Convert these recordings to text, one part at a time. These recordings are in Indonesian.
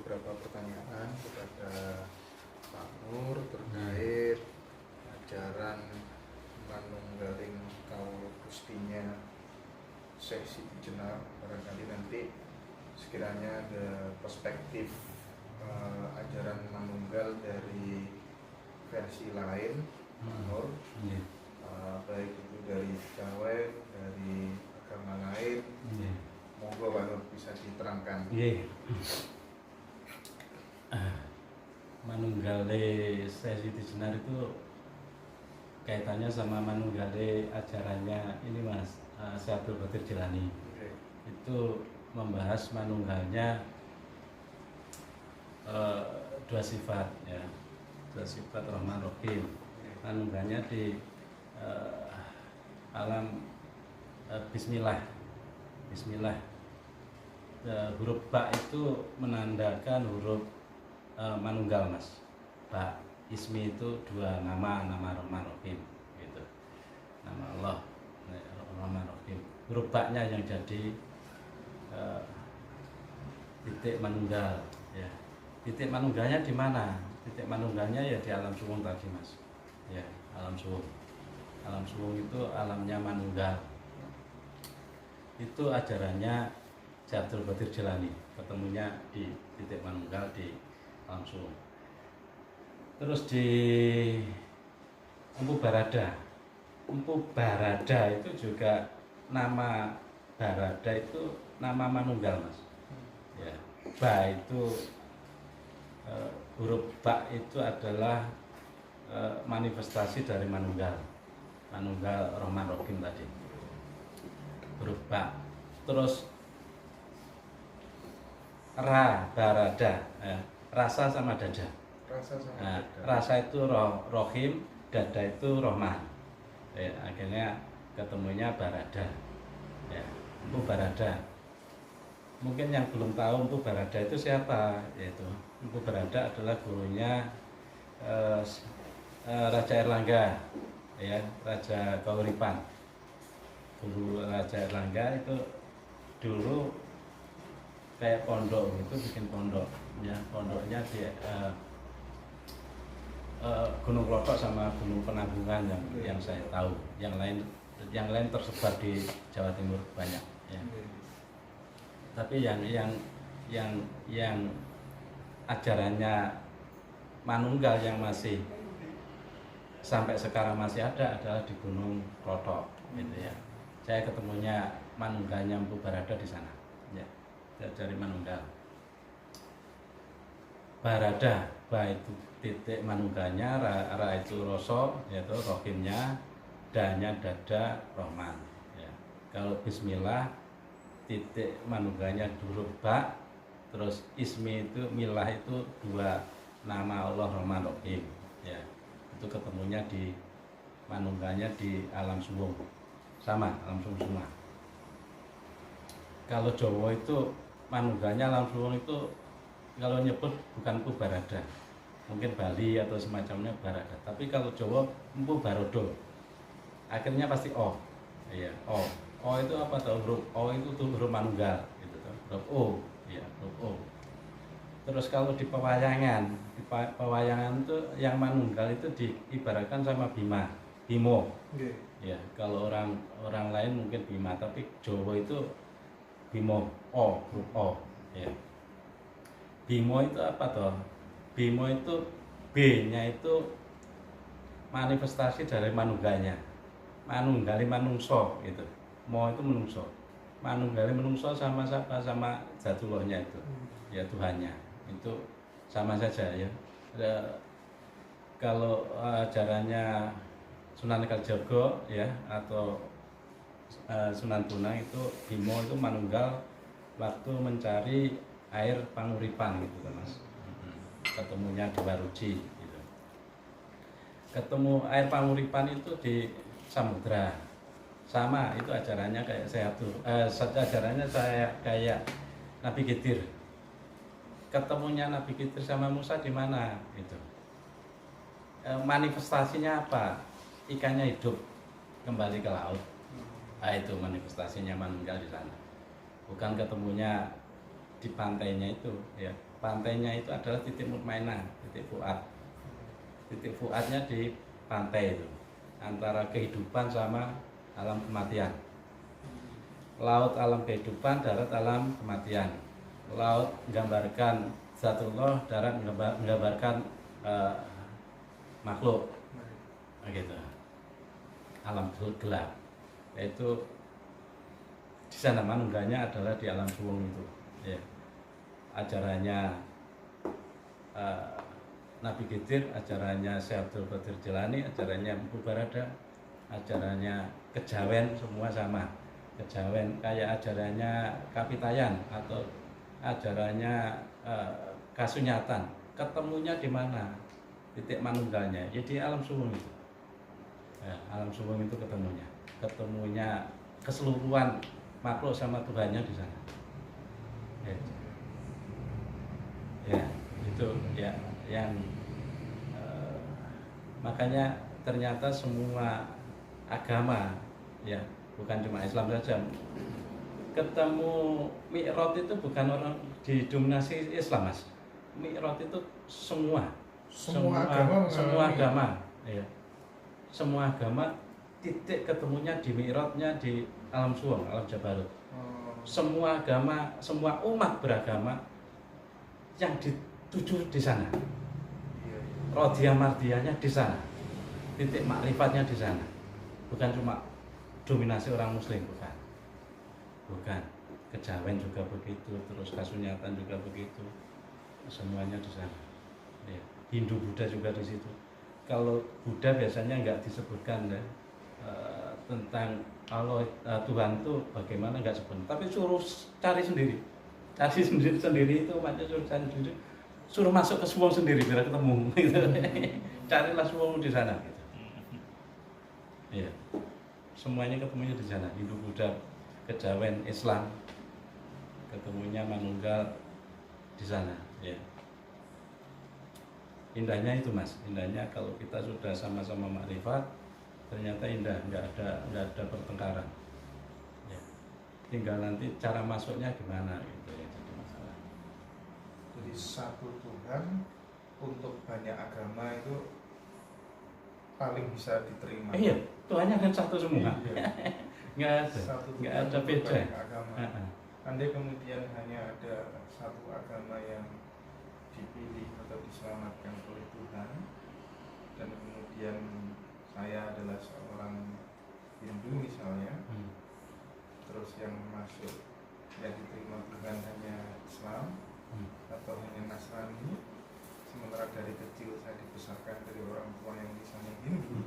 beberapa pertanyaan kepada Pak Nur terkait ajaran manunggaling kawula Gustinya Syekh Siti Jenar. Barangkali nanti sekiranya ada perspektif ajaran manunggal dari versi lain Pak Nur, baik itu dari Jawa, dari agama lain, monggo Pak Nur bisa diterangkan. Manunggale Syekh Siti Jenar itu kaitannya sama manunggale ajarannya ini Mas, Syekh Abdul Qadir Jilani. Itu membahas manunggalnya dua sifat ya, dua sifat Rahman Rahim. Manunggalnya di alam Bismillah. Huruf ba itu menandakan huruf manunggal Mas. Ba ismi itu dua nama Rahman Rahim gitu. Nama Allah Rahman Rahim. Huruf ba-nya yang jadi titik manunggal ya. Titik manunggalnya di mana? Titik manunggalnya ya di alam suwung tadi Mas. Ya, alam suwung. Alam suwung itu alamnya manunggal. Itu ajarannya Syekh Abdul Qadir Jilani, ketemunya di titik manunggal di alam suwung. Terus di Empu Barada itu juga nama Barada itu nama manunggal Mas. Ya, ba itu huruf ba itu adalah manifestasi dari manunggal Rahman Rahim tadi, huruf ba. Terus barada ya, rasa sama dada. Rasa itu rohim, dada itu rohman ya, akhirnya ketemunya barada ya, Empu Barada. Mungkin yang belum tahu Empu Barada itu siapa, yaitu Empu Barada adalah gurunya Raja Erlangga ya, Raja Kauripan. Guru Raja Erlangga itu dulu kayak pondok gitu, bikin pondok ya, pondoknya di Gunung Klothok sama Gunung Penanggungan yang saya tahu. Yang lain tersebar di Jawa Timur banyak ya. Tapi yang ajarannya manunggal yang masih sampai sekarang masih ada adalah di Gunung Klothok gitu ya. Saya ketemunya manunggalnya Empu Barada di sana ya, dari manunggal. Barada, ba itu titik manunggalnya, ra itu rasa yaitu rohimnya, danya dada rohman ya. Kalau bismillah titik manunggalnya huruf ba, terus ismi itu milah itu dua nama Allah Rahman Rahim ya. Itu ketemunya di manunggalnya di alam suwung, sama alam suwung semua. Kalau Jawa itu manunggalnya alam suwung itu kalau nyebut bukan Empu Barada, mungkin Bali atau semacamnya Barada. Tapi kalau Jawa Empu Barodo, akhirnya pasti O ya, O itu apa tuh? Huruf O itu tuh huruf manunggal gitu tuh. Huruf O ya, huruf O. Terus kalau di pewayangan itu yang manunggal itu diibaratkan sama Bimo ya. Kalau orang lain mungkin Bima, tapi Jawa itu Bimo, O, huruf O ya. Bimo itu apa toh? Bimo itu B-nya itu manifestasi dari manunggalnya. Manunggali manungso gitu. Mo itu menungso. Manunggali menungso sama siapa? Sama Zatullahnya itu. Ya Tuhannya. Itu sama saja ya. Kalau ajarannya Sunan Kalijaga ya, atau Sunan Bonang itu Bimo itu manunggal waktu mencari air panguripan gitu kan Mas. Ketemunya di Waruji gitu. Ketemu air panguripan itu di samudra. Sama itu ajarannya kayak ajarannya saya kayak Nabi Khidir. Ketemunya Nabi Khidir sama Musa di mana itu? Manifestasinya apa? Ikannya hidup kembali ke laut. Itu manifestasinya manunggal di sana. Bukan ketemunya di pantainya itu ya. pantainya itu adalah titik mutmainah, titik fuad. Titik fuadnya di pantai itu, antara kehidupan sama alam kematian. Laut alam kehidupan, darat alam kematian. Laut menggambarkan zatullah, darat menggambarkan makhluk, gitu. Alam gelap, yaitu di sana manungganya adalah di alam suwung itu. Ya. Ajarannya Nabi Khidir, ajarannya Syekh Abdul Qadir Jilani, ajarannya Mpu Barada, ajarannya Kejawen, semua sama. Kejawen kayak ajarannya Kapitayan atau ajarannya Kasunyatan. Ketemunya di mana? Titik manunggalnya, ya di alam suwung itu. Ya, alam suwung itu ketemunya keseluruhan makhluk sama Tuhannya di sana. Ya, itu ya yang makanya ternyata semua agama, ya bukan cuma Islam saja, ketemu Mi'raj itu bukan orang didominasi Islam, Mas. Mi'raj itu semua agama, ya. Semua agama titik ketemunya di Mi'rajnya di alam suwung, alam Jabarut. Semua agama, semua umat beragama yang dituju di sana. Rodhiah mardiyahnya di sana, titik makrifatnya di sana, bukan cuma dominasi orang Muslim, bukan. Kejawen juga begitu, terus Kasunyatan juga begitu, semuanya di sana. Ya. Hindu Buddha juga di situ. Kalau Buddha biasanya nggak disebutkan ya, tentang Allah Tuhan itu bagaimana nggak sebut, tapi suruh cari sendiri itu macam suruh cari sendiri. Suruh masuk ke suwung sendiri biar ketemu gitu. Carilah suwung di sana gitu. Iya. Semuanya ketemunya di sana. Hindu, Buddha, Kejawen, Islam, ketemunya manunggal di sana, ya. Indahnya itu, Mas. Indahnya kalau kita sudah sama-sama makrifat, ternyata indah, nggak ada pertengkaran. Ya. Tinggal nanti cara masuknya gimana gitu ya, jadi masalah. Jadi satu Tuhan untuk banyak agama itu paling bisa diterima. Iya, Tuhannya kan satu semua. Iya. nggak ada beda. Andai kemudian hanya ada satu agama yang dipilih atau diselamatkan oleh Tuhan, dan kemudian saya adalah seorang Hindu misalnya, terus yang masuk yang diterima Tuhan hanya Islam atau hanya Nasrani, sementara dari kecil saya dibesarkan dari orang tua yang misalnya Hindu,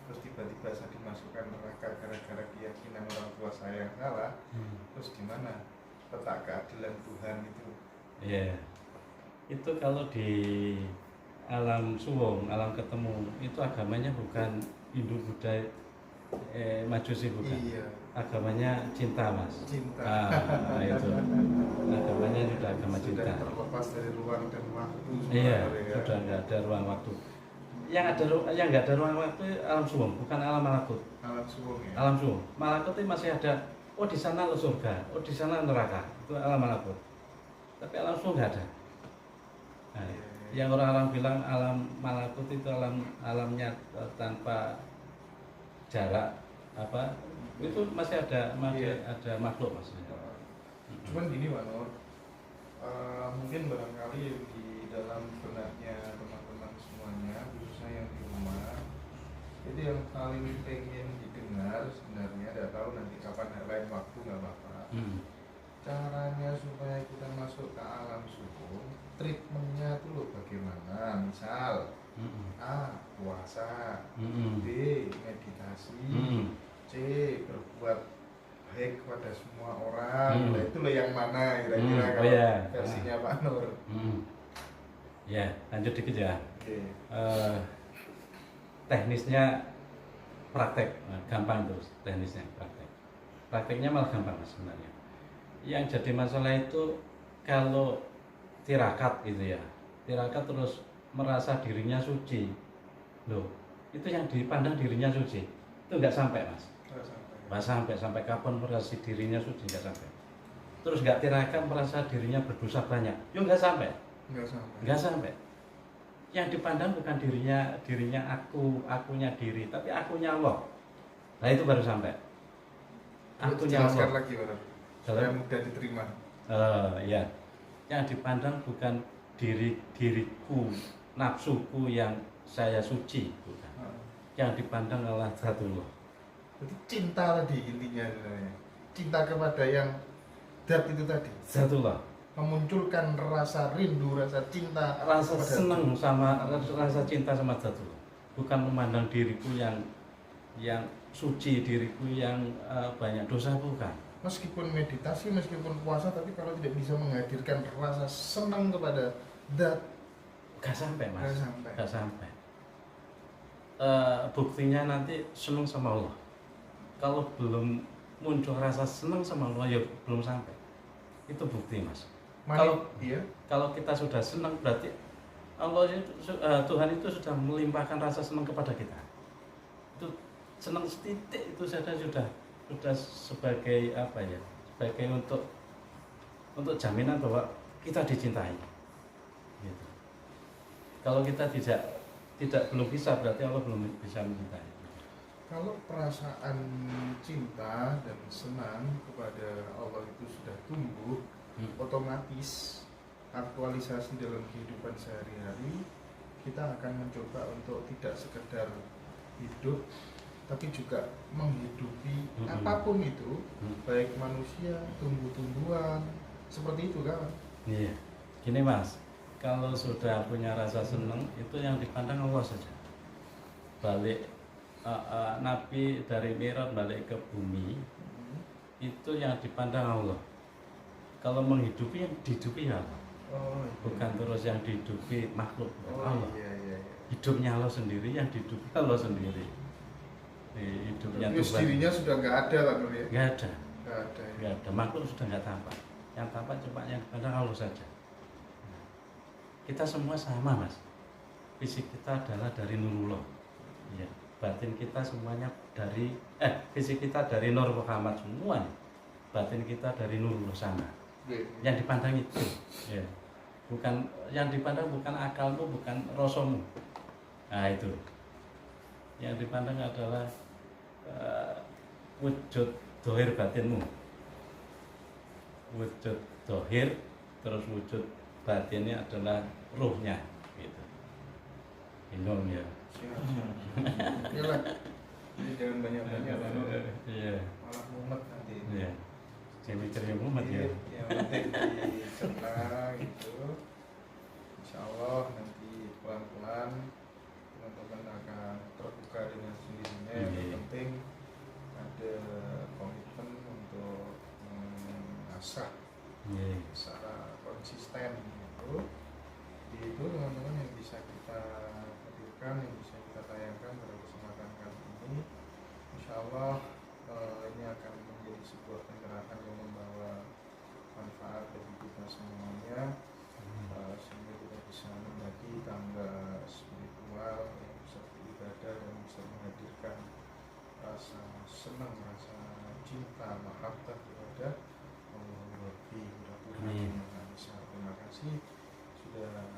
terus tiba-tiba saya dimasukkan neraka gara-gara keyakinan orang tua saya yang salah, terus gimana letak keadilan Tuhan itu? Iya, itu kalau di alam suwung, alam ketemu, itu agamanya bukan Hindu, Buddha, Majusi, bukan. Iya. Agamanya cinta, Mas. Cinta. Itu agamanya sudah agama cinta. Sudah terlepas dari ruang dan waktu. Iya, sudah nggak ada ruang waktu. Yang nggak ada ruang waktu alam suwung, bukan alam malakut. Alam suwung ya. Alam suwung, malakut itu masih ada. Oh di sana lo surga, oh di sana neraka. Itu alam malakut. Tapi alam suwung nggak ada. Nah, yang orang-orang bilang alam malakut itu alamnya tanpa jarak apa, itu masih ada makhluk maksudnya. Cuman gini Pak Nur, mungkin barangkali di dalam benaknya teman-teman semuanya, khususnya yang di rumah, itu yang paling pengen didengar sebenarnya, tidak tahu nanti kapan lain waktu nggak apa-apa. Caranya supaya kita masuk ke alam suwung, treatmentnya itu loh bagaimana? Misal A. Puasa, B. Meditasi, C. Berbuat baik kepada semua orang. Nah, itu loh yang mana kira-kira kalau versinya Pak Nur? Ya, lanjut dikit ya. Okay. Teknisnya praktek, gampang terus teknisnya praktek. Prakteknya malah gampang sebenarnya. Yang jadi masalah itu kalau tirakat gitu ya, tirakat terus merasa dirinya suci, loh itu yang dipandang dirinya suci itu nggak sampai Mas, nggak sampai kapan merasa dirinya suci, nggak sampai. terus nggak tirakat merasa dirinya berdosa banyak, yuk nggak sampai. Nggak sampai. Yang dipandang bukan dirinya akunya diri, tapi akunya Allah. Nah itu baru sampai. Akunya Jelaskan Allah. lagi Bapak, supaya mudah diterima. Ya, yang dipandang bukan diriku, nafsuku yang saya suci, bukan. Yang dipandang adalah zatullah. Jadi cinta tadi intinya sebenarnya. Cinta kepada yang dat itu tadi. Zatullah. Memunculkan rasa rindu, rasa cinta, Rasa kepada senang sama rasa cinta sama zatullah. Bukan memandang diriku yang suci, diriku yang banyak dosa, bukan. Meskipun meditasi, meskipun puasa, tapi kalau tidak bisa menghadirkan rasa senang kepada dat, Gak sampai mas. nggak sampai. Gak sampai. Buktinya nanti senang sama Allah. Kalau belum muncul rasa senang sama Allah, ya belum sampai. Itu bukti mas. Iya. Kalau kita sudah senang, berarti Allah Tuhan itu sudah melimpahkan rasa senang kepada kita. Itu senang setitik itu sudah sebagai apa ya? Sebagai untuk jaminan bahwa kita dicintai. Gitu. Kalau kita belum bisa, berarti Allah belum bisa mencintai. Kalau perasaan cinta dan senang kepada Allah itu sudah tumbuh, otomatis aktualisasi dalam kehidupan sehari-hari, kita akan mencoba untuk tidak sekedar hidup, tapi juga menghidupi apapun itu, baik manusia, tumbuh-tumbuhan, seperti itu kan? Iya, gini mas, kalau sudah punya rasa senang, itu yang dipandang Allah saja. Balik Nabi dari Mi'raj balik ke bumi, itu yang dipandang Allah. Kalau menghidupi, yang dihidupi Allah. Bukan terus yang dihidupi makhluk, Allah. Iya. Hidupnya Allah sendiri, yang dihidupi Allah sendiri. Hidupnya Terus Tuhan dirinya sudah nggak ada lah Nur ya? nggak ada. Ya. Nggak ada, makhluk sudah nggak tampak. Yang tampak cuma yang dipandang Allah saja. Kita semua sama mas. Fisik kita adalah dari Nurullah. Ya. Batin kita semuanya fisik kita dari Nur Muhammad semua. Batin kita dari Nurullah sama. Yang dipandang itu. Ya. Bukan yang dipandang bukan akalmu, bukan rasamu. Nah itu. Yang dipandang adalah wujud dohir batinmu. Wujud dohir, terus wujud batinnya adalah ruhnya gitu. Bingung ya. Iyalah. Jadi jangan banyak-banyak lah Nur. Iya. Malah mumet nanti. Iya. Saya mikirnya mumet ya. Yang penting dicerna gitu. Insya Allah nanti pelan-pelan teman-teman akan terbuka dengan sendirinya. Yang penting ada komitmen untuk mengasah secara konsisten gitu. Itu teman-teman yang bisa kita hadirkan, yang bisa kita tayangkan pada kesempatan kali ini. Insya Allah ini akan menjadi sebuah pencerahan yang membawa manfaat bagi kita semuanya, sehingga kita bisa membagi tangga spiritual yang bisa beribadah dan bisa menghadirkan rasa senang, rasa cinta, mahabbah kepada Allah. Mudah-mudahan bisa. Terima kasih sudah